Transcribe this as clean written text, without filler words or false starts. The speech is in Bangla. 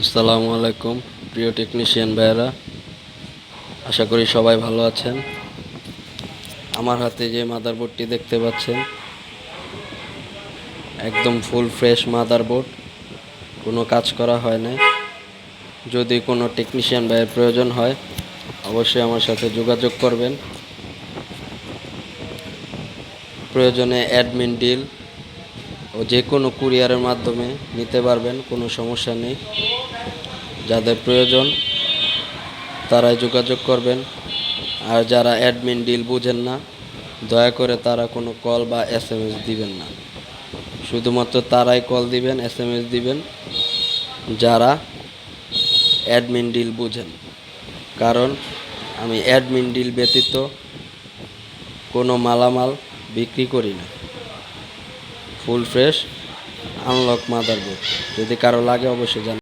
আসসালামু আলাইকুম প্রিয় টেকনিশিয়ান ভাইয়েরা, আশা করি সবাই ভালো আছেন। আমার হাতে যে মাদারবোর্ডটি দেখতে পাচ্ছেন, একদম ফুল ফ্রেশ মাদারবোর্ড, কোনো কাজ করা হয় নাই। যদি কোনো টেকনিশিয়ান ভাইয়ের প্রয়োজন হয় অবশ্যই আমার সাথে যোগাযোগ করবেন। প্রয়োজনে অ্যাডমিন ডিল ও যে কোনো কুরিয়ারের মাধ্যমে নিতে পারবেন, কোনো সমস্যা নেই। যাদের প্রয়োজন তারাই যোগাযোগ করবেন। আর যারা অ্যাডমিন ডিল বুঝেন না, দয়া করে তারা কোনো কল বা SMS দিবেন না। শুধুমাত্র তারাই কল দিবেন, SMS দিবেন যারা অ্যাডমিন ডিল বুঝেন। কারণ আমি অ্যাডমিন ডিল ব্যতীত কোনো মালামাল বিক্রি করি না। ফুল ফ্রেশ আনলক মাদারবোর্ড যদি কারো লাগে অবশ্যই জানাবেন।